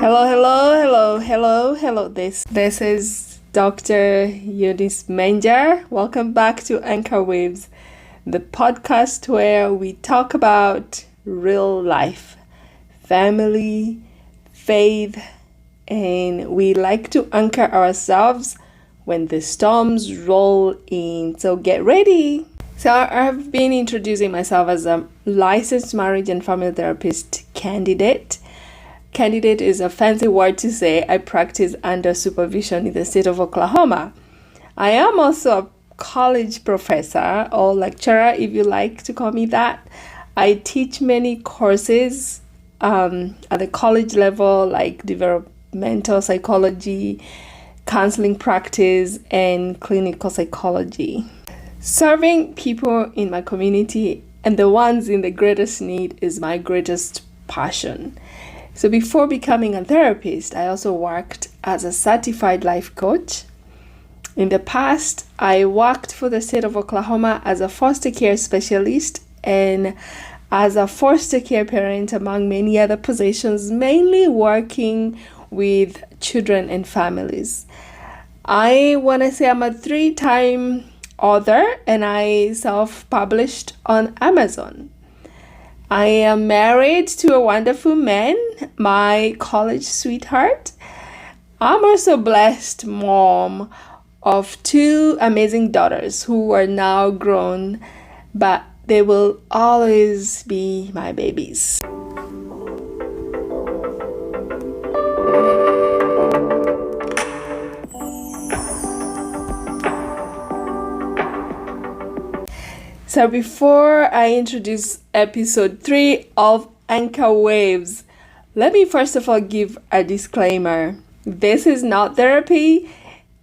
Hello. This is Dr. Eunice Menja. Welcome back to AnchorWaves, the podcast where we talk about real life, family, faith, and we like to anchor ourselves when the storms roll in. So get ready. So I've been introducing myself as a licensed marriage and family therapist candidate. Candidate is a fancy word to say I practice under supervision in the state of Oklahoma. I am also a college professor or lecturer, if you like to call me that. I teach many courses at the college level, like developmental psychology, counseling practice, and clinical psychology. Serving people in my community and the ones in the greatest need is my greatest passion. So before becoming a therapist, I also worked as a certified life coach. In the past, I worked for the state of Oklahoma as a foster care specialist and as a foster care parent, among many other positions, mainly working with children and families. I want to say I'm a 3-time author and I self-published on Amazon. I am married to a wonderful man, my college sweetheart. I'm also blessed mom of 2 amazing daughters who are now grown, but they will always be my babies. So before I introduce episode 3 of AnchorWaves, let me first of all give a disclaimer. This is not therapy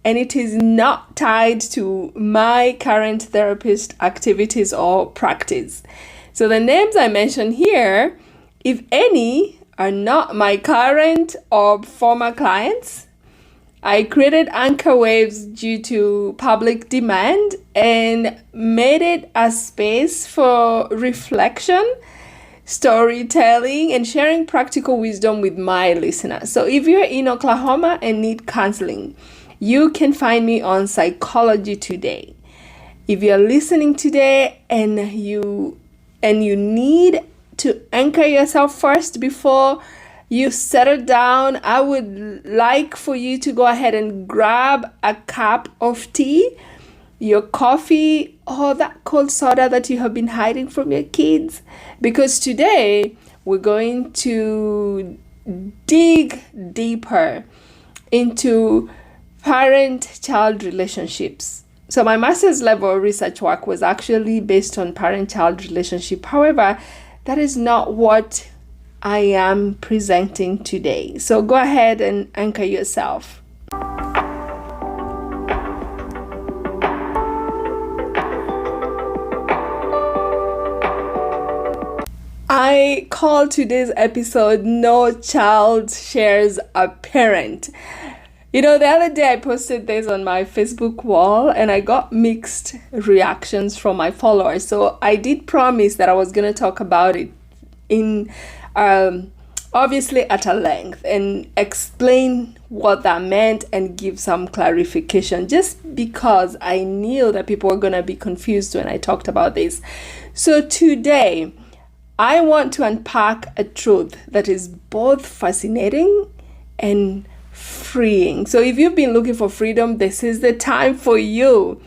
and it is not tied to my current therapist activities or practice. So the names I mention here, if any, are not my current or former clients. I created AnchorWaves due to public demand and made it a space for reflection, storytelling, and sharing practical wisdom with my listeners. So if you're in Oklahoma and need counseling, you can find me on Psychology Today. If you're listening today and you need to anchor yourself first before you settle down, I would like for you to go ahead and grab a cup of tea, your coffee, or that cold soda that you have been hiding from your kids. Because today we're going to dig deeper into parent-child relationships. So my master's level research work was actually based on parent-child relationship. However, that is not what I am presenting today. So go ahead and anchor yourself. I call today's episode No Child Shares a Parent. The other day I posted this on my Facebook wall and I got mixed reactions from my followers. So I did promise that I was going to talk about it in obviously at a length and explain what that meant and give some clarification, just because I knew that people were going to be confused when I talked about this. So today I want to unpack a truth that is both fascinating and freeing. So if you've been looking for freedom, this is the time for you.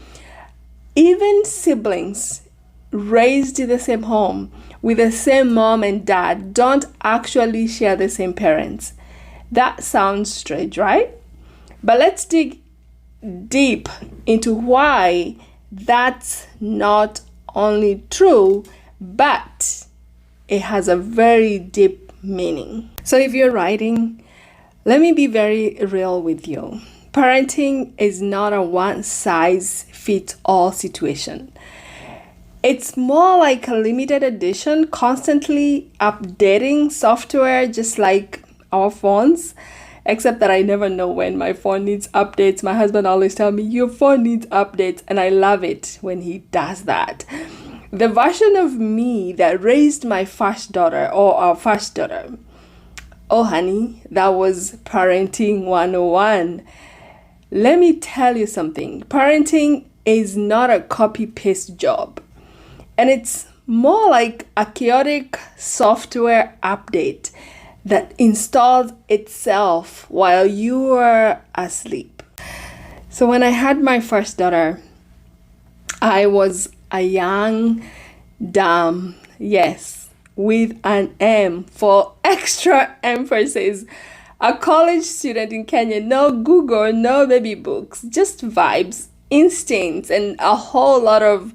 Even siblings raised in the same home with the same mom and dad don't actually share the same parents. That sounds strange, right? But let's dig deep into why that's not only true, but it has a very deep meaning. So if you're writing, let me be very real with you. Parenting is not a one-size-fits-all situation. It's more like a limited edition, constantly updating software, just like our phones, except that I never know when my phone needs updates. My husband always tells me, your phone needs updates, and I love it when he does that. The version of me that raised my first daughter, or our first daughter, Oh, honey, that was Parenting 101. Let me tell you something. Parenting is not a copy-paste job. And it's more like a chaotic software update that installs itself while you are asleep. So when I had my first daughter, I was a young, dumb, yes, with an M for extra emphasis, a college student in Kenya. No Google, no baby books, just vibes, instincts, and a whole lot of,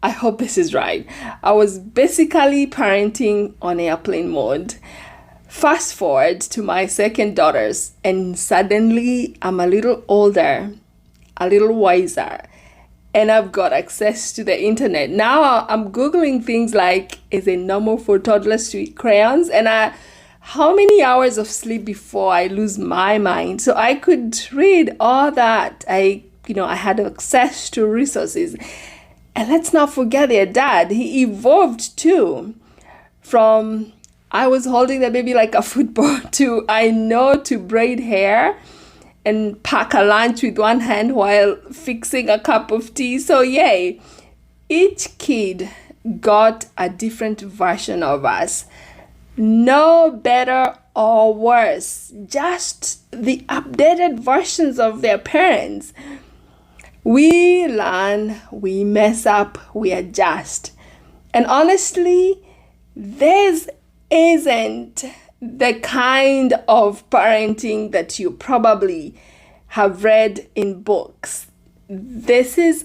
I hope this is right. I was basically parenting on airplane mode. Fast forward to my second daughters, and suddenly I'm a little older, a little wiser, and I've got access to the internet. Now I'm Googling things like, is it normal for toddlers to eat crayons? And how many hours of sleep before I lose my mind? So I could read all that. I had access to resources. And let's not forget their dad. He evolved too. From I was holding the baby like a football to I know to braid hair and pack a lunch with one hand while fixing a cup of tea. So yay, each kid got a different version of us. No better or worse, just the updated versions of their parents. We learn, we mess up, we adjust. And honestly, this isn't the kind of parenting that you probably have read in books. This is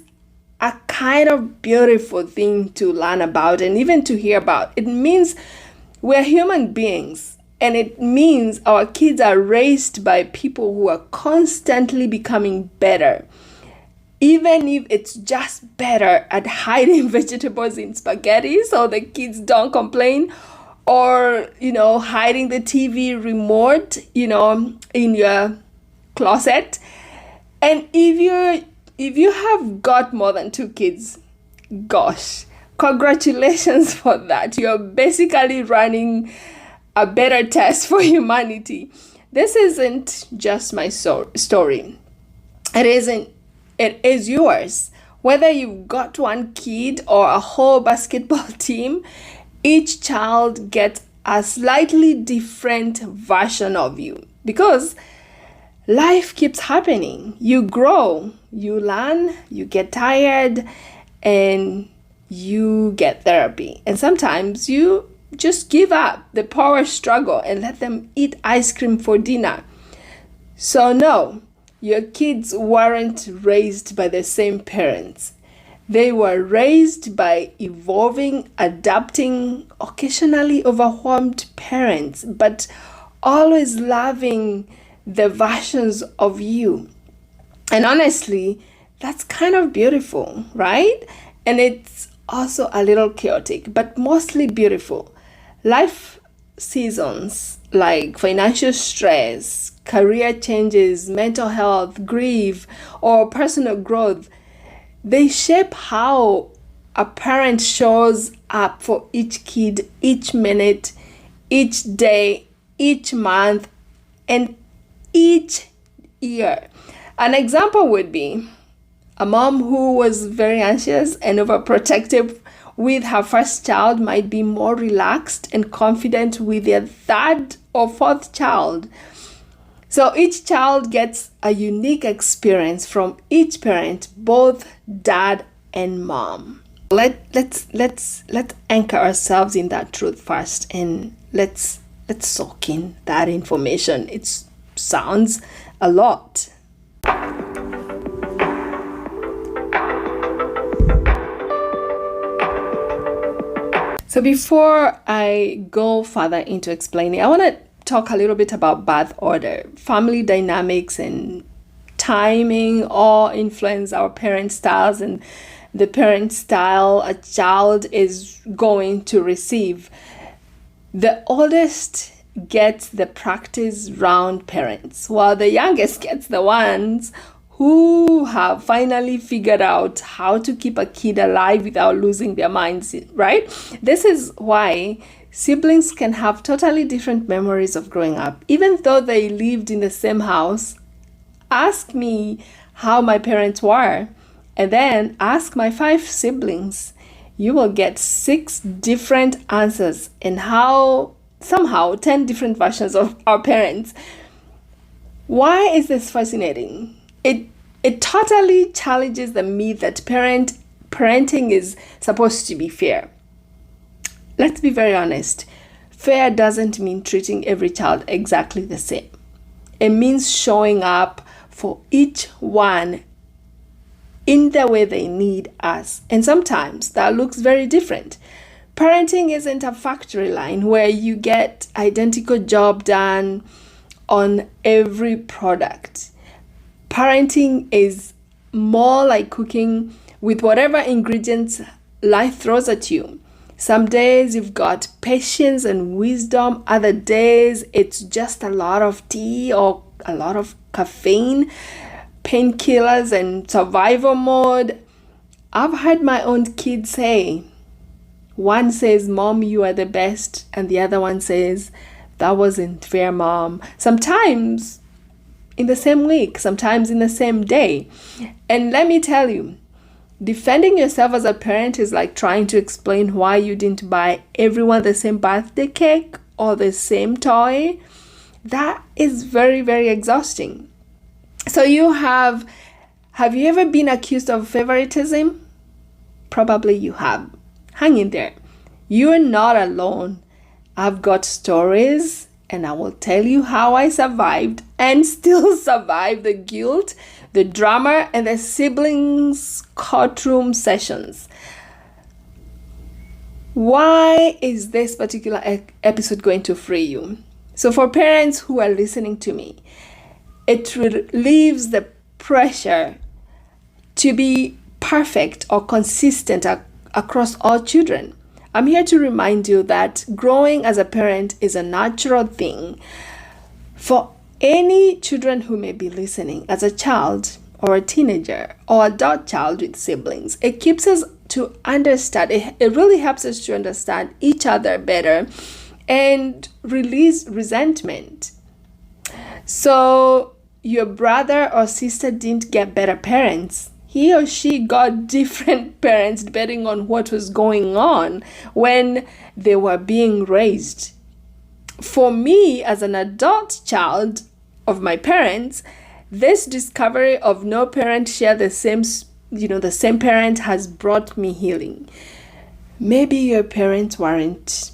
a kind of beautiful thing to learn about and even to hear about. It means we're human beings, and it means our kids are raised by people who are constantly becoming better. Even if it's just better at hiding vegetables in spaghetti so the kids don't complain, or hiding the TV remote in your closet. And if you have got more than 2 kids, gosh, congratulations for that. You're basically running a better test for humanity. This isn't just my story. It is yours. Whether you've got 1 kid or a whole basketball team, each child gets a slightly different version of you, because life keeps happening. You grow, you learn, you get tired, and you get therapy. And sometimes you just give up the power struggle and let them eat ice cream for dinner. So no, your kids weren't raised by the same parents. They were raised by evolving, adapting, occasionally overwhelmed parents, but always loving the versions of you. And honestly, that's kind of beautiful, right? And it's also a little chaotic, but mostly beautiful. Life seasons like financial stress, career changes, mental health, grief, or personal growth, they shape how a parent shows up for each kid, each minute, each day, each month, and each year. An example would be a mom who was very anxious and overprotective with her first child might be more relaxed and confident with their 3rd or 4th child. So each child gets a unique experience from each parent, both dad and mom. Let's anchor ourselves in that truth first, and let's soak in that information. It sounds a lot. So before I go further into explaining, I want to talk a little bit about birth order. Family dynamics and timing all influence our parent styles and the parent style a child is going to receive. The oldest gets the practice round parents, while the youngest gets the ones who have finally figured out how to keep a kid alive without losing their minds, right? This is why Siblings can have totally different memories of growing up, even though they lived in the same house. Ask me how my parents were, and then ask my 5 siblings. You will get 6 different answers and somehow 10 different versions of our parents. Why is this fascinating? It totally challenges the myth that parenting is supposed to be fair. Let's be very honest. Fair doesn't mean treating every child exactly the same. It means showing up for each one in the way they need us. And sometimes that looks very different. Parenting isn't a factory line where you get identical job done on every product. Parenting is more like cooking with whatever ingredients life throws at you. Some days you've got patience and wisdom. Other days it's just a lot of tea or a lot of caffeine, painkillers and survival mode. I've heard my own kids say, one says, "Mom, you are the best," and the other one says, "That wasn't fair, Mom." Sometimes in the same week, sometimes in the same day. And let me tell you, defending yourself as a parent is like trying to explain why you didn't buy everyone the same birthday cake or the same toy. That is very, very exhausting. So have you ever been accused of favoritism? Probably you have. Hang in there. You're not alone. I've got stories, and I will tell you how I survived and still survive the guilt, the drama, and the siblings' courtroom sessions. Why is this particular episode going to free you? So for parents who are listening to me, it relieves the pressure to be perfect or consistent across all children. I'm here to remind you that growing as a parent is a natural thing. For any children who may be listening, as a child or a teenager or adult child with siblings, it keeps us to understand, it really helps us to understand each other better and release resentment. So your brother or sister didn't get better parents. He or she got different parents depending on what was going on when they were being raised. For me, as an adult child of my parents, this discovery of no parent share the same parent has brought me healing. Maybe your parents weren't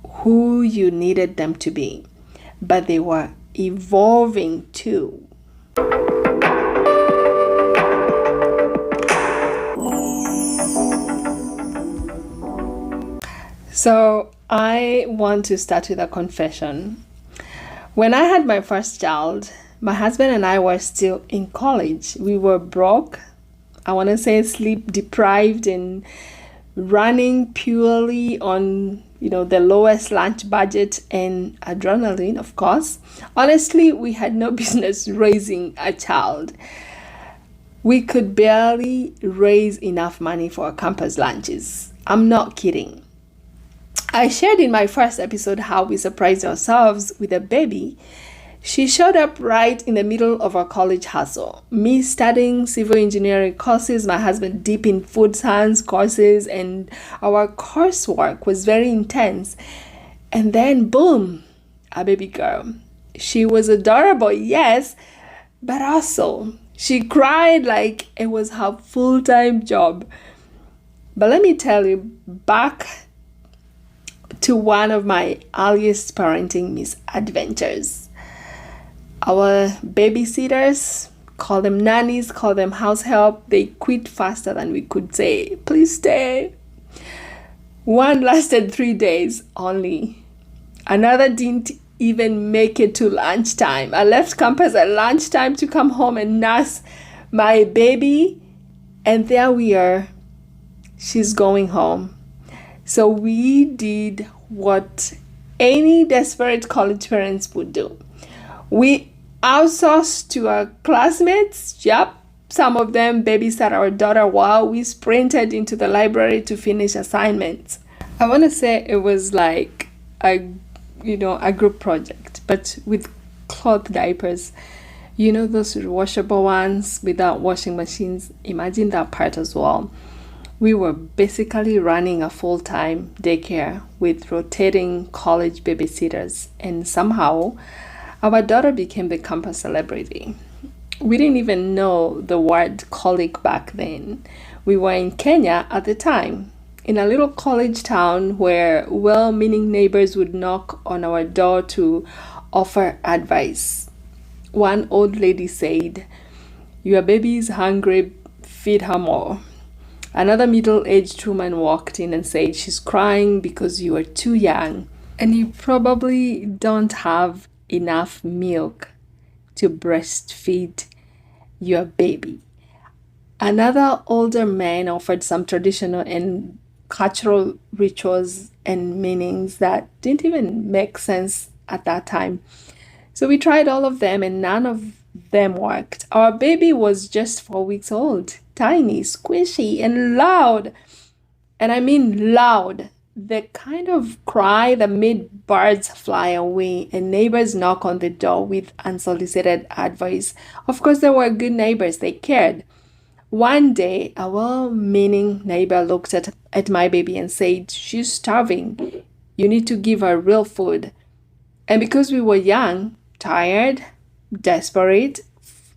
who you needed them to be, but they were evolving too. So I want to start with a confession. When I had my first child, my husband and I were still in college. We were broke, I want to say sleep deprived, and running purely on the lowest lunch budget and adrenaline, of course. Honestly, we had no business raising a child. We could barely raise enough money for campus lunches. I'm not kidding. I shared in my first episode how we surprised ourselves with a baby. She showed up right in the middle of our college hustle. Me studying civil engineering courses, my husband deep in food science courses, and our coursework was very intense. And then boom, a baby girl. She was adorable, yes, but also she cried like it was her full-time job. But let me tell you, back to one of my earliest parenting misadventures. Our babysitters, call them nannies, call them house help, they quit faster than we could say, "Please stay." One lasted 3 days only. Another didn't even make it to lunchtime. I left campus at lunchtime to come home and nurse my baby, and there we are. She's going home. So we did what any desperate college parents would do. We outsourced to our classmates. Yep, some of them babysat our daughter while we sprinted into the library to finish assignments. I want to say it was like a group project, but with cloth diapers. You know, those washable ones without washing machines. Imagine that part as well. We were basically running a full-time daycare with rotating college babysitters, and somehow our daughter became the campus celebrity. We didn't even know the word colleague back then. We were in Kenya at the time, in a little college town where well meaning neighbors would knock on our door to offer advice. One old lady said, "Your baby is hungry, feed her more." Another middle aged woman walked in and said, "She's crying because you are too young and you probably don't have enough milk to breastfeed your baby." Another older man offered some traditional and cultural rituals and meanings that didn't even make sense at that time. So we tried all of them and none of them worked. Our baby was just 4 weeks old, tiny, squishy, and loud. And I mean loud. The kind of cry that made birds fly away and neighbors knock on the door with unsolicited advice. Of course, they were good neighbors, they cared. One day, a well-meaning neighbor looked at my baby and said, "She's starving. You need to give her real food." And because we were young, tired, desperate,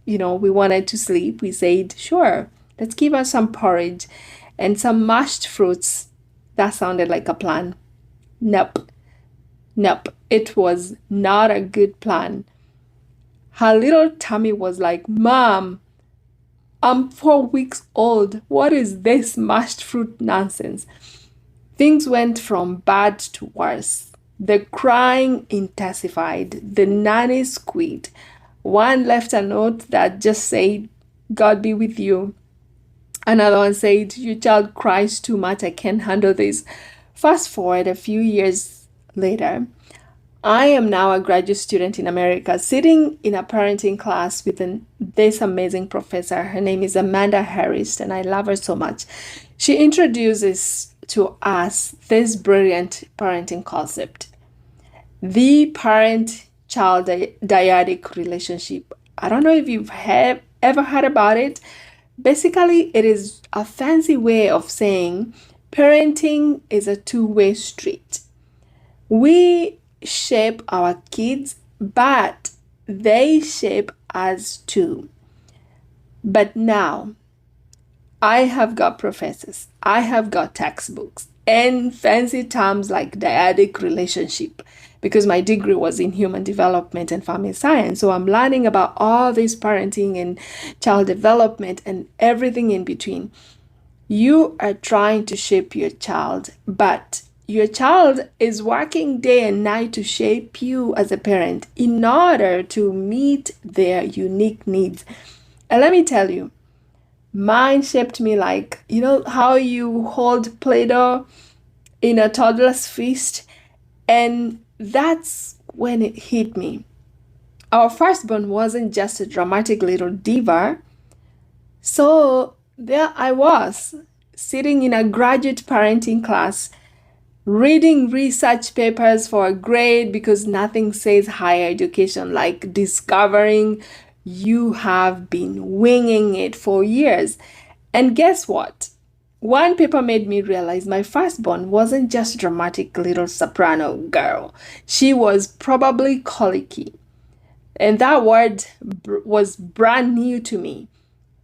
we wanted to sleep, we said, "Sure, let's give her some porridge and some mashed fruits." That sounded like a plan. Nope. Nope. It was not a good plan. Her little tummy was like, "Mom, I'm 4 weeks old. What is this mashed fruit nonsense?" Things went from bad to worse. The crying intensified. The nanny squeaked. One left a note that just said, "God be with you." Another one said, "Your child cries too much. I can't handle this." Fast forward a few years later, I am now a graduate student in America, sitting in a parenting class with this amazing professor. Her name is Amanda Harris, and I love her so much. She introduces to us this brilliant parenting concept, the parent-child dyadic relationship. I don't know if you've ever heard about it. Basically, it is a fancy way of saying parenting is a two-way street. We shape our kids, but they shape us too. But now, I have got professors, I have got textbooks, and fancy terms like dyadic relationship, because my degree was in human development and family science. So I'm learning about all this parenting and child development and everything in between. You are trying to shape your child, but your child is working day and night to shape you as a parent in order to meet their unique needs. And let me tell you, mine shaped me like, how you hold Play-Doh in a toddler's fist? And that's when it hit me. Our firstborn wasn't just a dramatic little diva. So there I was, sitting in a graduate parenting class, reading research papers for a grade because nothing says higher education like discovering you have been winging it for years. And guess what? One paper made me realize my firstborn wasn't just a dramatic little soprano girl. She was probably colicky. And that word was brand new to me.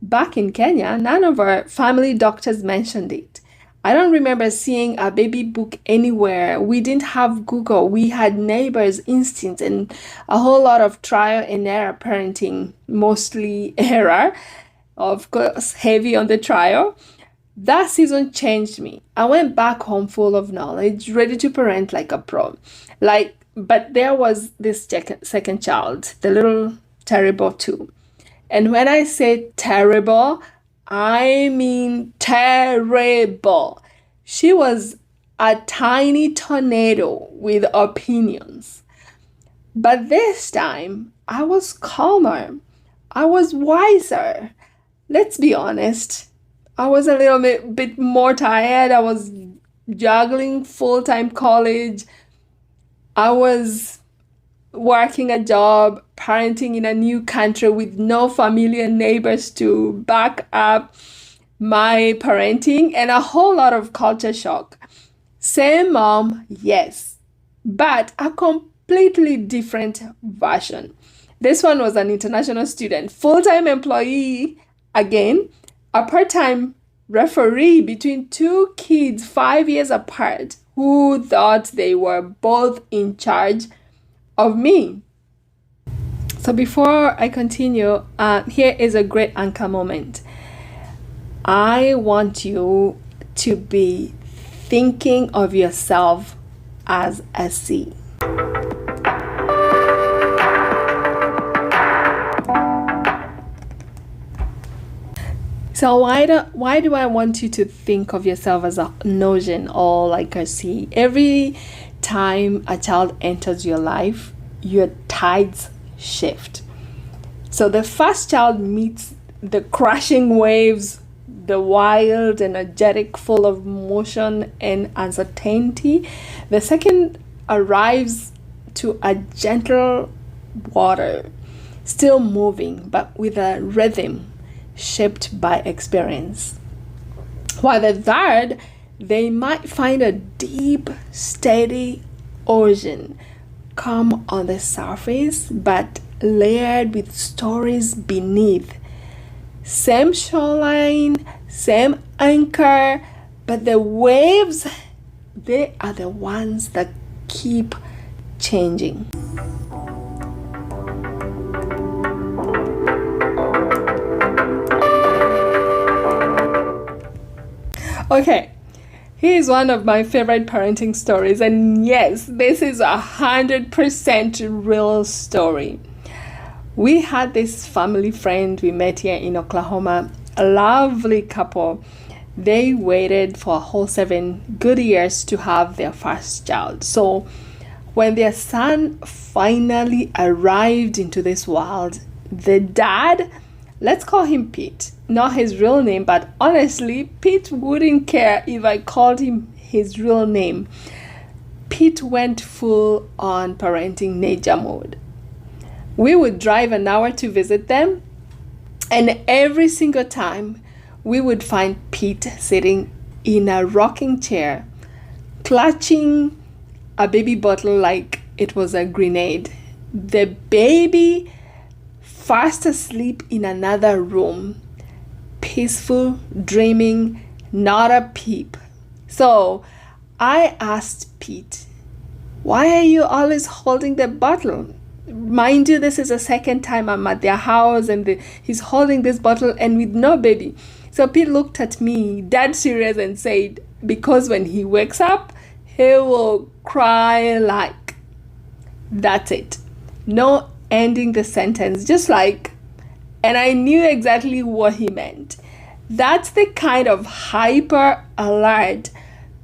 Back in Kenya, none of our family doctors mentioned it. I don't remember seeing a baby book anywhere. We didn't have Google. We had neighbors' instincts and a whole lot of trial and error parenting, mostly error, of course, heavy on the trial. That season changed me. I went back home full of knowledge, ready to parent like a pro. But there was this second child, the little terrible two. And when I say terrible, I mean terrible. She was a tiny tornado with opinions. But this time, I was calmer. I was wiser. Let's be honest. I was a little bit more tired. I was juggling full-time college. I was working a job, parenting in a new country with no familiar neighbors to back up my parenting, and a whole lot of culture shock. Same mom, yes, but a completely different version. This one was an international student, full-time employee, again, a part-time referee between two kids 5 years apart who thought they were both in charge of me. So before I continue, here is a great anchor moment. I want you to be thinking of yourself as a C. So why do I want you to think of yourself as a notion or like a C? Every time a child enters your life, your tides shift. So the first child meets the crashing waves, the wild, energetic, full of motion and uncertainty. The second arrives to a gentle water, still moving, but with a rhythm shaped by experience. While the third, they might find a deep, steady ocean, calm on the surface, but layered with stories beneath. Same shoreline, same anchor, but the waves, they are the ones that keep changing. Okay, here's one of my favorite parenting stories, and yes, this is 100% real story. We had this family friend we met here in Oklahoma, a lovely couple. They waited for a whole 7 good years to have their first child. So when their son finally arrived into this world, the dad, let's call him Pete, not his real name, but honestly, Pete wouldn't care if I called him his real name. Pete went full on parenting ninja mode. We would drive an hour to visit them, and every single time we would find Pete sitting in a rocking chair, clutching a baby bottle like it was a grenade. The baby fast asleep in another room, peaceful, dreaming, not a peep. So I asked Pete, why are you always holding the bottle? Mind you, this is the second time I'm at their house and he's holding this bottle and with no baby. So Pete looked at me, dead serious, and said, because when he wakes up, he will cry like. That's it. No ending the sentence, just like. And I knew exactly what he meant. That's the kind of hyper alert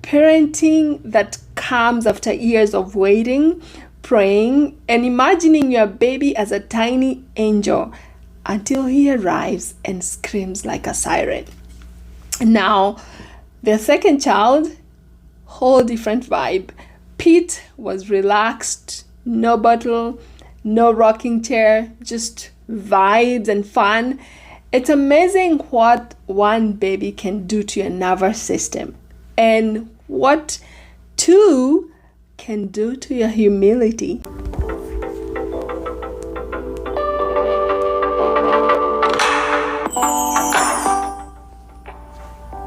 parenting that comes after years of waiting, praying, and imagining your baby as a tiny angel until he arrives and screams like a siren. Now, the second child, whole different vibe. Pete was relaxed, no bottle, no rocking chair, just vibes and fun. It's amazing what one baby can do to your nervous system and what two can do to your humility.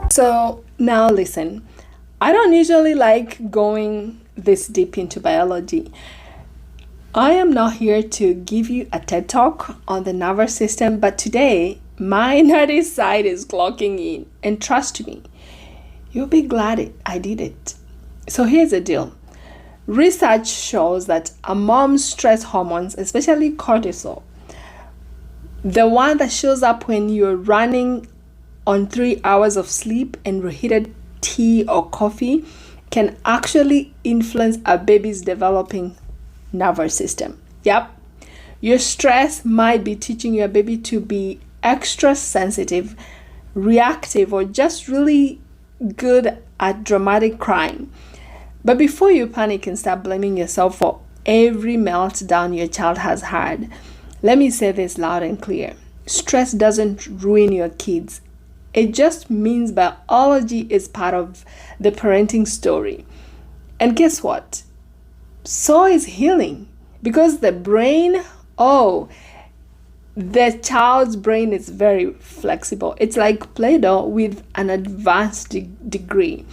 So now listen, I don't usually like going this deep into biology. I am not here to give you a TED talk on the nervous system, but today my nerdy side is clocking in, and trust me, you'll be glad I did it. So here's the deal. Research shows that a mom's stress hormones, especially cortisol, the one that shows up when you're running on 3 hours of sleep and reheated tea or coffee, can actually influence a baby's developing nervous system. Yep. Your stress might be teaching your baby to be extra sensitive, reactive, or just really good at dramatic crying. But before you panic and start blaming yourself for every meltdown your child has had, let me say this loud and clear. Stress doesn't ruin your kids. It just means biology is part of the parenting story. And guess what? So is healing. Because the brain, the child's brain is very flexible. It's like Play-Doh with an advanced degree.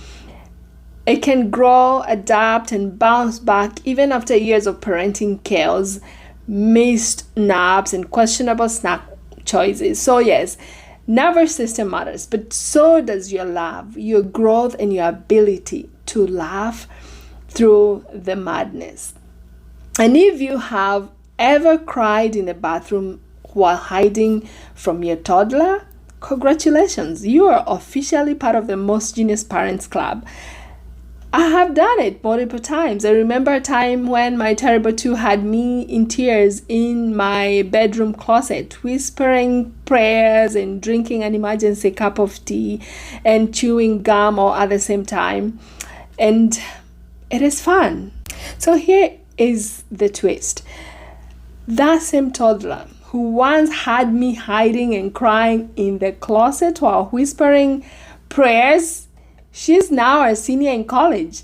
It can grow, adapt, and bounce back even after years of parenting chaos, missed naps, and questionable snack choices. So yes, nervous system matters, but so does your love, your growth, and your ability to laugh through the madness. And if you have ever cried in the bathroom while hiding from your toddler, congratulations, you are officially part of the Most Genius Parents Club. I have done it multiple times. I remember a time when my terrible two had me in tears in my bedroom closet, whispering prayers and drinking an emergency cup of tea and chewing gum all at the same time. And it is fun. So here is the twist. That same toddler who once had me hiding and crying in the closet while whispering prayers, she's now a senior in college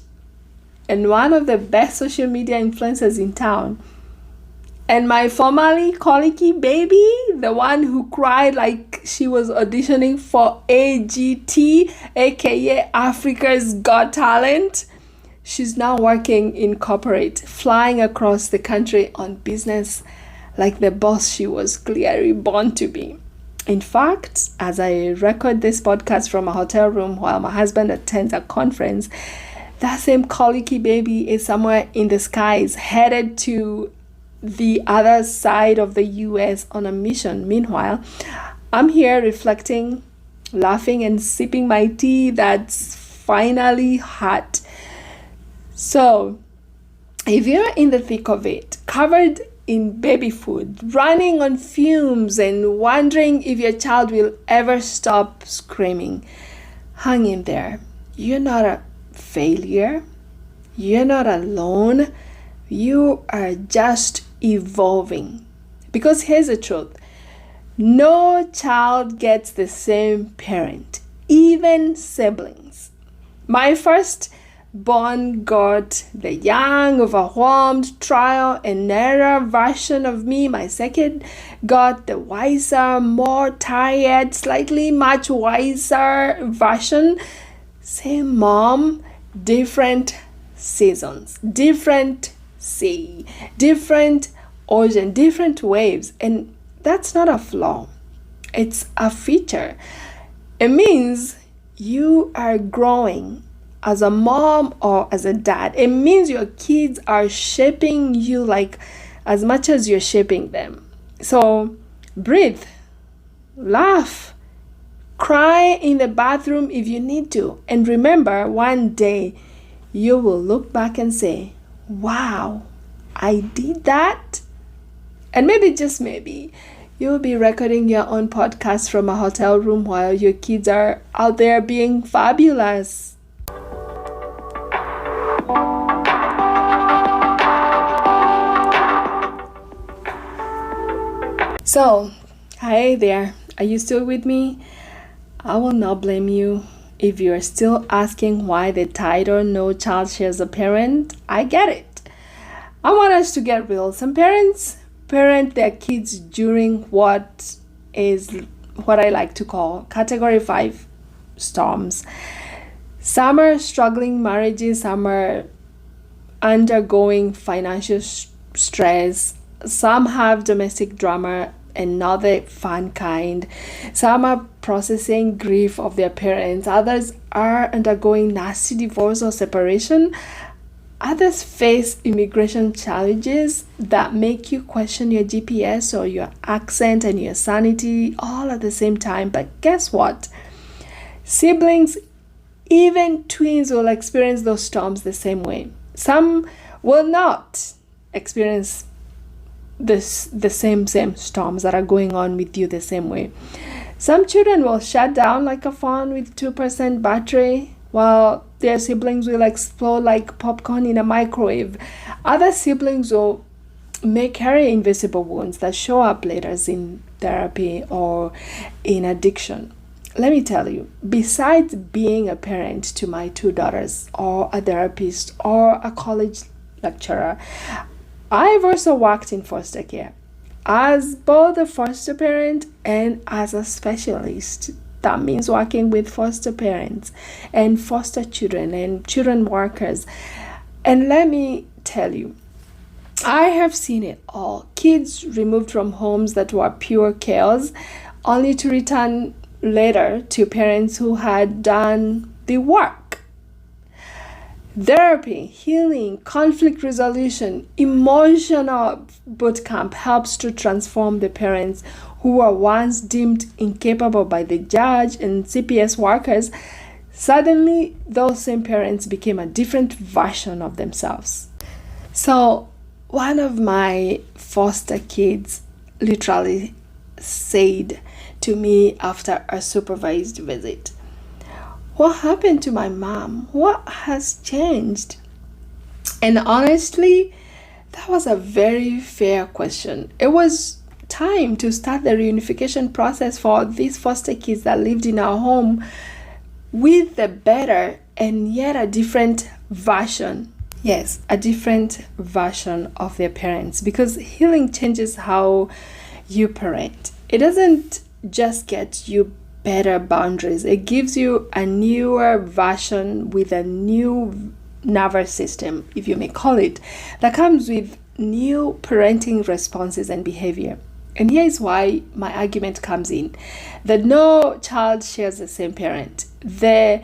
and one of the best social media influencers in town. And my formerly colicky baby, the one who cried like she was auditioning for AGT, aka Africa's Got Talent, she's now working in corporate, flying across the country on business like the boss she was clearly born to be. In fact, as I record this podcast from a hotel room while my husband attends a conference, that same colicky baby is somewhere in the skies, headed to the other side of the US on a mission. Meanwhile, I'm here reflecting, laughing, and sipping my tea that's finally hot. So, if you're in the thick of it, covered in baby food, running on fumes, and wondering if your child will ever stop screaming, hang in there. You're not a failure. You're not alone. You are just evolving. Because here's the truth. No child gets the same parent, even siblings. My first born got the young, overwhelmed, trial and error version of me. My second got the wiser, more tired, slightly much wiser version. Same mom, different seasons, different sea, different ocean, different waves. And that's not a flaw. It's a feature. It means you are growing as a mom or as a dad. It means your kids are shaping you like as much as you're shaping them. So breathe, laugh, cry in the bathroom if you need to. And remember, one day you will look back and say, wow, I did that. And maybe, just maybe, you'll be recording your own podcast from a hotel room while your kids are out there being fabulous. So, hi there. Are you still with me? I will not blame you if you're still asking why the title "No Child Shares a Parent." I get it. I want us to get real. Some parents parent their kids during what I like to call Category 5 storms. Some are struggling marriages, some are undergoing financial stress, some have domestic drama and not the fun kind, some are processing grief of their parents, others are undergoing nasty divorce or separation, others face immigration challenges that make you question your GPS or your accent and your sanity all at the same time. But guess what? Siblings, even twins, will experience those storms the same way. Some will not experience the same storms that are going on with you the same way. Some children will shut down like a phone with 2% battery. while their siblings will explode like popcorn in a microwave. Other siblings will may carry invisible wounds that show up later in therapy or in addiction. Let me tell you, besides being a parent to my two daughters, or a therapist, or a college lecturer, I've also worked in foster care as both a foster parent and as a specialist. That means working with foster parents and foster children and children workers. And let me tell you, I have seen it all. Kids removed from homes that were pure chaos, only to return later to parents who had done the work. Therapy, healing, conflict resolution, emotional boot camp helps to transform the parents who were once deemed incapable by the judge and CPS workers. Suddenly, those same parents became a different version of themselves. So, one of my foster kids literally said to me after a supervised visit, "What happened to my mom? What has changed?" And honestly, that was a very fair question. It was time to start the reunification process for these foster kids that lived in our home with the better and yet a different version. Yes, a different version of their parents, because healing changes how you parent. It doesn't just get you better boundaries, it gives you a newer version with a new nervous system, if you may call it, that comes with new parenting responses and behavior. And here is why my argument comes in, that no child shares the same parent. The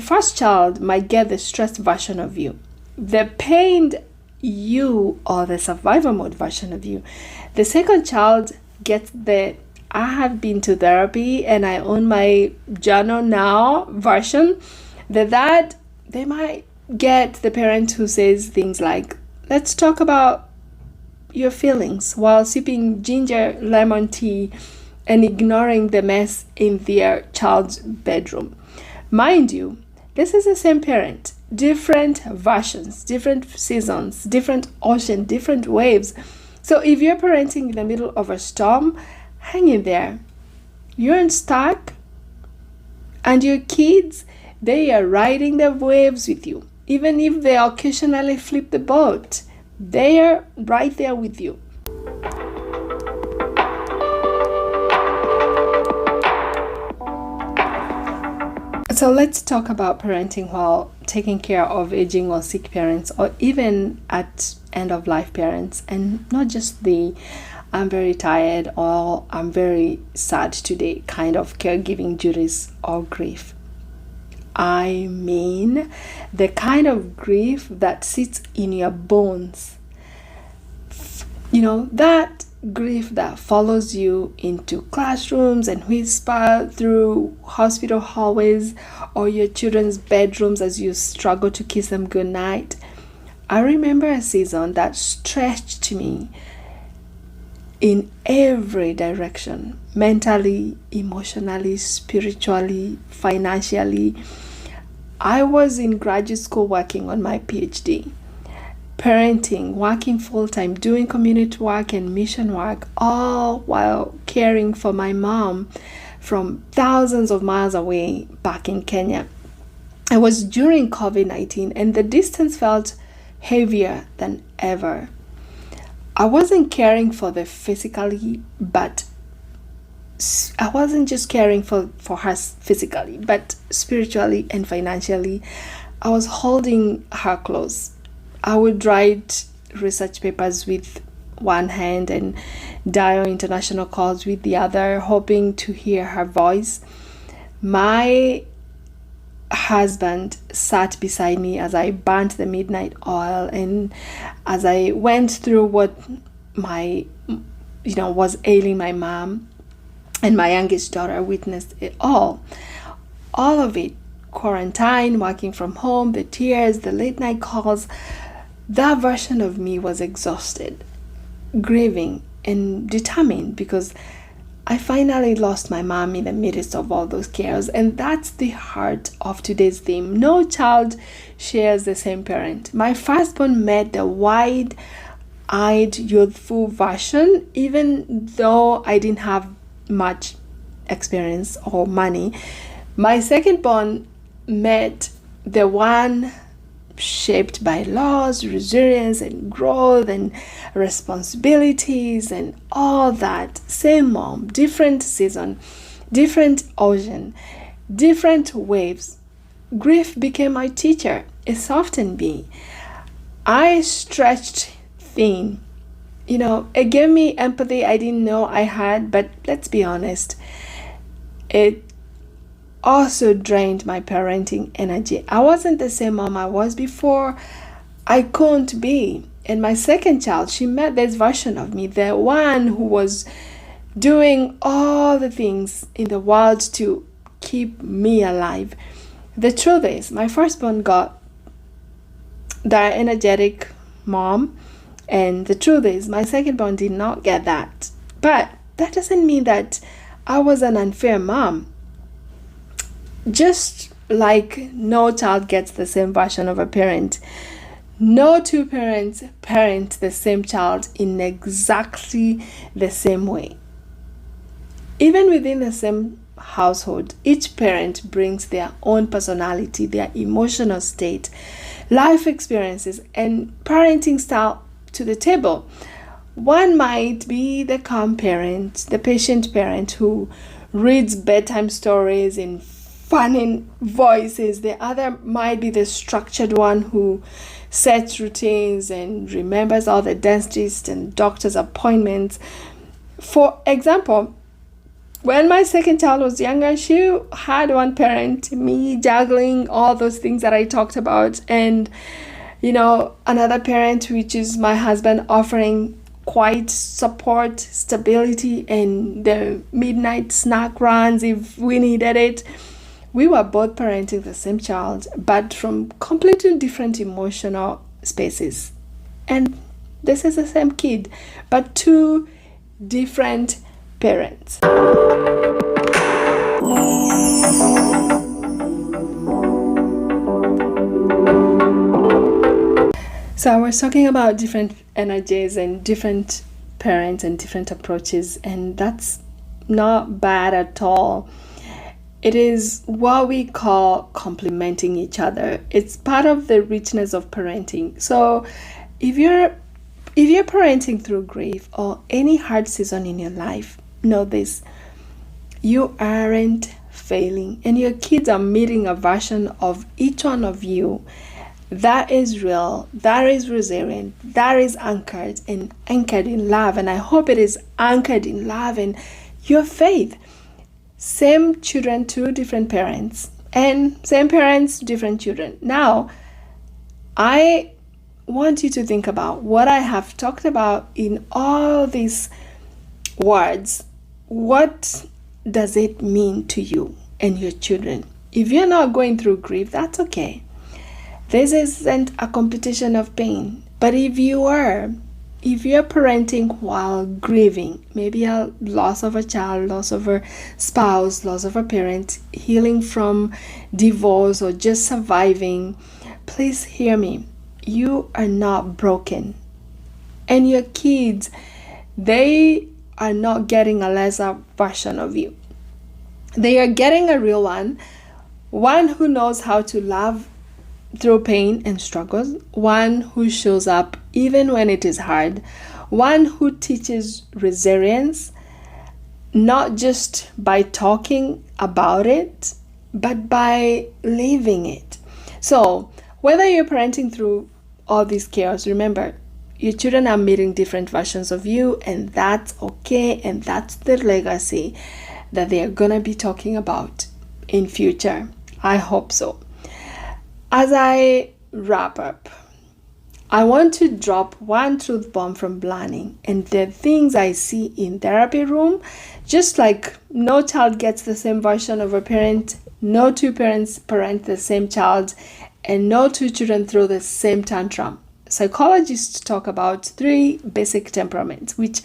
first child might get the stressed version of you, the pained you, or the survival mode version of you. The second child gets the "I have been to therapy and I own my journal now" version. The third, they might get the parent who says things like, "Let's talk about your feelings," while sipping ginger lemon tea and ignoring the mess in their child's bedroom. Mind you, this is the same parent, different versions, different seasons, different ocean, different waves. So if you're parenting in the middle of a storm, hang in there. You're unstuck, and your kids, they are riding the waves with you. Even if they occasionally flip the boat, they are right there with you. So let's talk about parenting while taking care of aging or sick parents, or even at end of life parents, and not just the "I'm very tired" or "I'm very sad today" kind of caregiving duties or grief. I mean the kind of grief that sits in your bones. You know, that grief that follows you into classrooms and whisper through hospital hallways or your children's bedrooms as you struggle to kiss them goodnight. I remember a season that stretched me in every direction, mentally, emotionally, spiritually, financially. I was in graduate school working on my PhD, parenting, working full-time, doing community work and mission work, all while caring for my mom from thousands of miles away back in Kenya. It was during COVID-19 and the distance felt heavier than ever. I wasn't caring for the physically, but I wasn't just caring for her physically, but spiritually and financially. I was holding her close. I would write research papers with one hand and dial international calls with the other, hoping to hear her voice. My husband sat beside me as I burnt the midnight oil and as I went through what was ailing my mom, and my youngest daughter witnessed it all of it. Quarantine, working from home, the tears, the late night calls. That version of me was exhausted, grieving, and determined, because I finally lost my mom in the midst of all those chaos. And that's the heart of today's theme. No child shares the same parent. My firstborn met the wide-eyed, youthful version, even though I didn't have much experience or money. My secondborn met the one shaped by loss, resilience, and growth, and responsibilities, and all that. Same mom, different season, different ocean, different waves. Grief became my teacher. It softened me. I stretched thin. It gave me empathy I didn't know I had, but let's be honest, it also drained my parenting energy. I wasn't the same mom I was before. I couldn't be. And my second child, she met this version of me, the one who was doing all the things in the world to keep me alive. The truth is, my firstborn got the energetic mom, and the truth is, my secondborn did not get that. But that doesn't mean that I was an unfair mom. Just like no child gets the same version of a parent, no two parents parent the same child in exactly the same way. Even within the same household, each parent brings their own personality, their emotional state, life experiences, and parenting style to the table. One might be the calm parent, the patient parent who reads bedtime stories in funny voices. The other might be the structured one who sets routines and remembers all the dentist and doctor's appointments. For example, when my second child was younger, she had one parent, me, juggling all those things that I talked about, and another parent, which is my husband, offering quite support, stability, and the midnight snack runs if we needed it. We were both parenting the same child, but from completely different emotional spaces. And this is the same kid, but two different parents. So I was talking about different energies and different parents and different approaches, and that's not bad at all. It is what we call complementing each other. It's part of the richness of parenting. So if you're parenting through grief or any hard season in your life, know this: you aren't failing, and your kids are meeting a version of each one of you that is real, that is resilient, that is anchored in love. And I hope it is anchored in love and your faith. Same children, two different parents, and same parents, different children. Now, I want you to think about what I have talked about in all these words. What does it mean to you and your children? If you're not going through grief, that's okay. This isn't a competition of pain. But if you're parenting while grieving, maybe a loss of a child, loss of a spouse, loss of a parent, healing from divorce, or just surviving, please hear me. You are not broken. And your kids, they are not getting a lesser version of you. They are getting a real one who knows how to love through pain and struggles, one who shows up even when it is hard, one who teaches resilience, not just by talking about it, but by living it. So whether you're parenting through all this chaos, remember, your children are meeting different versions of you, and that's okay, and that's the legacy that they are gonna be talking about in future. I hope so. As I wrap up, I want to drop one truth bomb from planning and the things I see in therapy room. Just like no child gets the same version of a parent, no two parents parent the same child, and no two children throw the same tantrum. Psychologists talk about 3 basic temperaments, which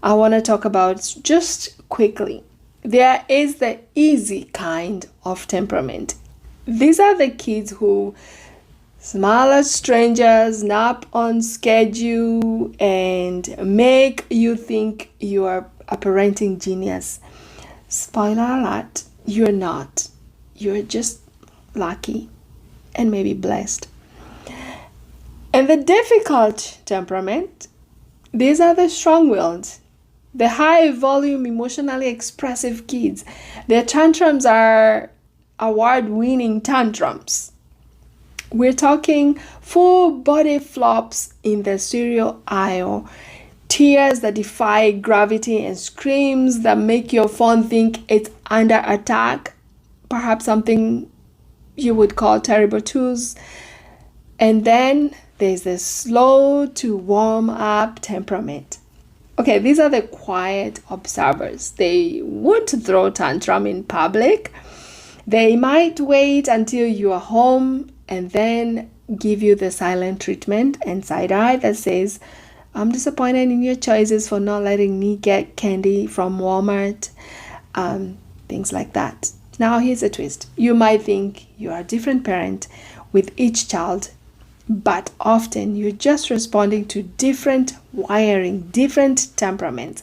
I want to talk about just quickly. There is the easy kind of temperament. These are the kids who smile at strangers, nap on schedule, and make you think you are a parenting genius. Spoiler alert, you're not. You're just lucky and maybe blessed. And the difficult temperament, these are the strong-willed, the high-volume, emotionally expressive kids. Their tantrums are award-winning tantrums. We're talking full body flops in the cereal aisle, tears that defy gravity, and screams that make your phone think it's under attack, perhaps something you would call terrible twos. And then there's the slow to warm up temperament. Okay, these are the quiet observers. They won't throw tantrum in public. They might wait until you are home and then give you the silent treatment and side eye that says, I'm disappointed in your choices for not letting me get candy from Walmart, things like that. Now here's a twist. You might think you are a different parent with each child, but often you're just responding to different wiring, different temperaments.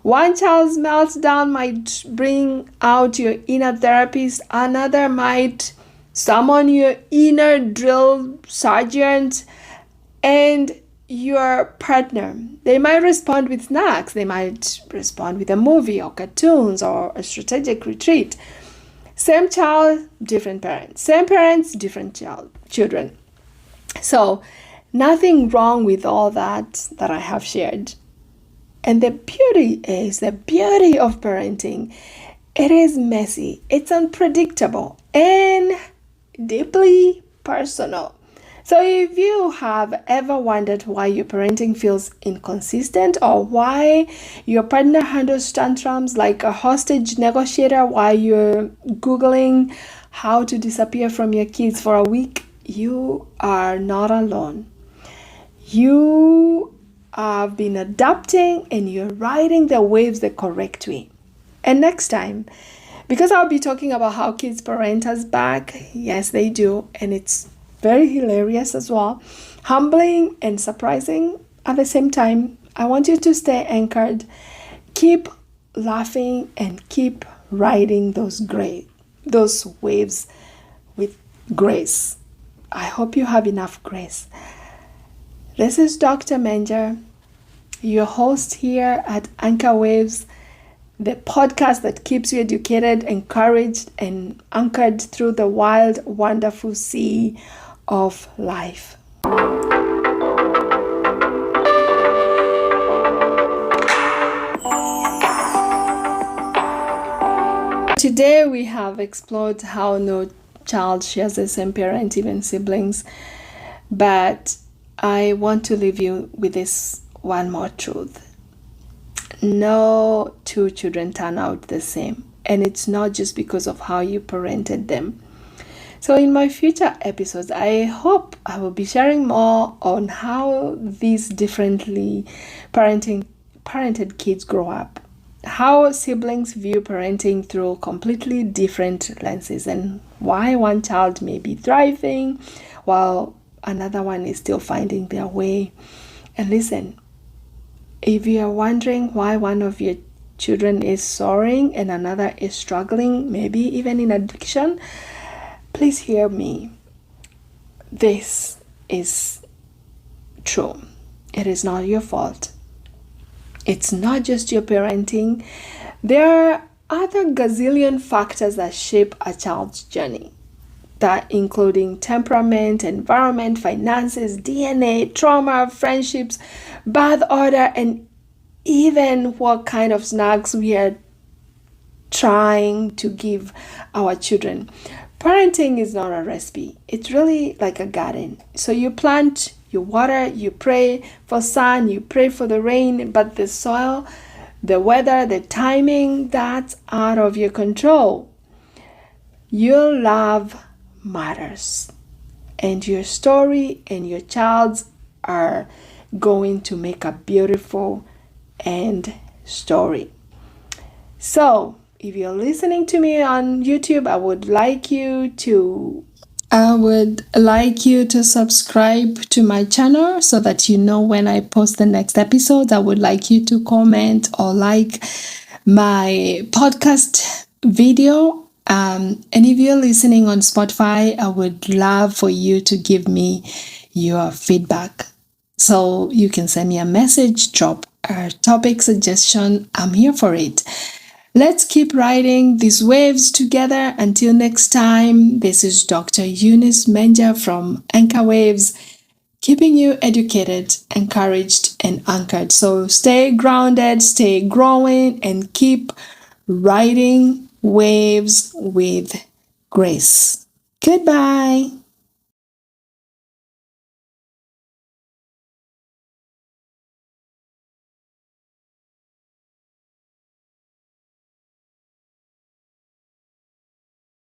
One child's meltdown might bring out your inner therapist, another might summon your inner drill sergeant, and your partner. They might respond with snacks, they might respond with a movie or cartoons or a strategic retreat. Same child, different parents. Same parents, different children. So, nothing wrong with all that I have shared. And the beauty of parenting, it is messy, it's unpredictable, and deeply personal. So if you have ever wondered why your parenting feels inconsistent or why your partner handles tantrums like a hostage negotiator while you're Googling how to disappear from your kids for a week, you are not alone. You have been adapting and you're riding the waves the correct way. And next time, because I'll be talking about how kids parent us back, yes, they do, and it's very hilarious as well, humbling and surprising at the same time. I want you to stay anchored, keep laughing, and keep riding those waves with grace. I hope you have enough grace. This is Dr. Menja, your host here at AnchorWaves, the podcast that keeps you educated, encouraged, and anchored through the wild, wonderful sea of life. Today we have explored how no child shares the same parent, even siblings, but I want to leave you with this one more truth. No two children turn out the same, and it's not just because of how you parented them. So in my future episodes, I hope I will be sharing more on how these differently parented kids grow up, how siblings view parenting through completely different lenses, and why one child may be thriving while another one is still finding their way. And listen, if you are wondering why one of your children is soaring and another is struggling, maybe even in addiction, please hear me. This is true. It is not your fault. It's not just your parenting. There are other gazillion factors that shape a child's journey, that including temperament, environment, finances, DNA, trauma, friendships, birth order, and even what kind of snacks we are trying to give our children. Parenting is not a recipe. It's really like a garden. So you plant, you water, you pray for sun, you pray for the rain, but the soil, the weather, the timing, that's out of your control. Your love matters, and your story and your child's are going to make a beautiful and story. So, if you're listening to me on YouTube, I would like you to subscribe to my channel so that you know when I post the next episode. I would like you to comment or like my podcast video. And if you're listening on Spotify, I would love for you to give me your feedback. So you can send me a message, drop a topic suggestion. I'm here for it. Let's keep riding these waves together. Until next time, this is Dr. Eunice Menja from AnchorWaves, keeping you educated, encouraged, and anchored. So stay grounded, stay growing, and keep riding waves with grace. Goodbye.